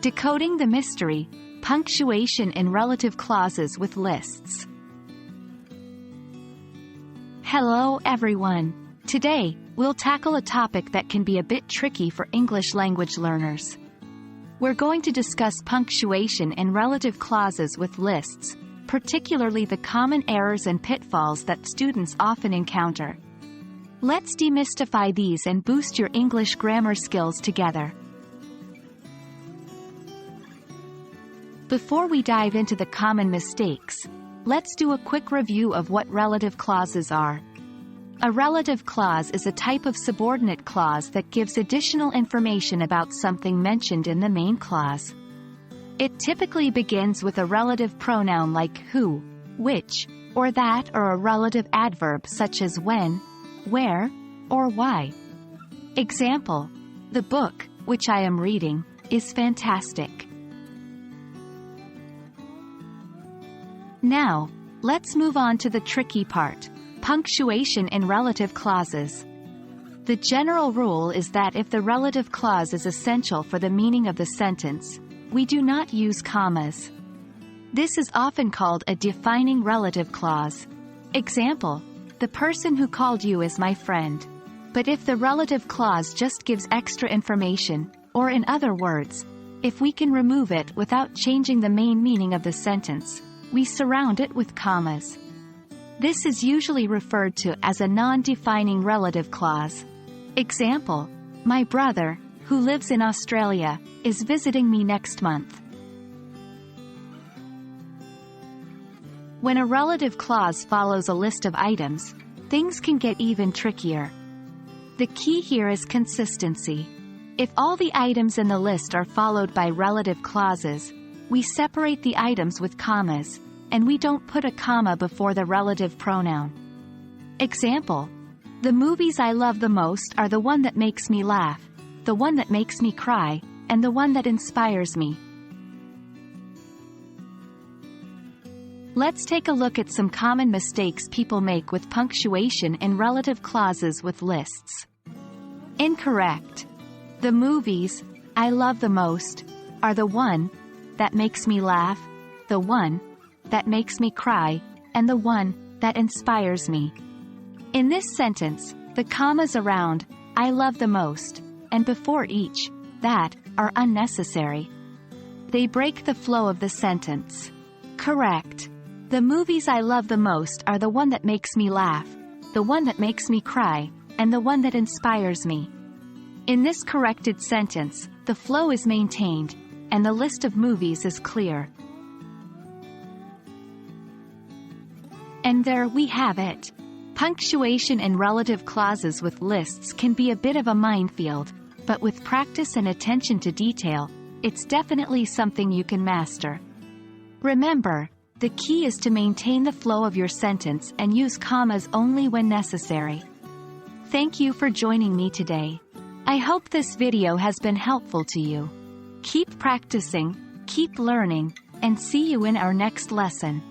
Decoding the mystery, punctuation in relative clauses with lists. Hello everyone. Today, we'll tackle a topic that can be a bit tricky for English language learners. We're going to discuss punctuation in relative clauses with lists, particularly the common errors and pitfalls that students often encounter. Let's demystify these and boost your English grammar skills together. Before we dive into the common mistakes, let's do a quick review of what relative clauses are. A relative clause is a type of subordinate clause that gives additional information about something mentioned in the main clause. It typically begins with a relative pronoun like who, which, or that, or a relative adverb such as when, where, or why. Example: the book, which I am reading, is fantastic. Now, let's move on to the tricky part: punctuation in relative clauses. The general rule is that if the relative clause is essential for the meaning of the sentence, we do not use commas. This is often called a defining relative clause. Example: the person who called you is my friend. But if the relative clause just gives extra information, or in other words, if we can remove it without changing the main meaning of the sentence, we surround it with commas. This is usually referred to as a non-defining relative clause. Example: my brother, who lives in Australia, is visiting me next month. When a relative clause follows a list of items, things can get even trickier. The key here is consistency. If all the items in the list are followed by relative clauses, we separate the items with commas, and we don't put a comma before the relative pronoun. Example: the movies I love the most are the one that makes me laugh, the one that makes me cry, and the one that inspires me. Let's take a look at some common mistakes people make with punctuation in relative clauses with lists. Incorrect. The movies I love the most are the one that makes me laugh, the one that makes me cry, and the one that inspires me. In this sentence, the commas around I love the most and before each that are unnecessary. They break the flow of the sentence. Correct. The movies I love the most are the one that makes me laugh, the one that makes me cry, and the one that inspires me. In this corrected sentence, the flow is maintained, and the list of movies is clear. And there we have it. Punctuation in relative clauses with lists can be a bit of a minefield, but with practice and attention to detail, it's definitely something you can master. Remember, the key is to maintain the flow of your sentence and use commas only when necessary. Thank you for joining me today. I hope this video has been helpful to you. Keep practicing, keep learning, and see you in our next lesson.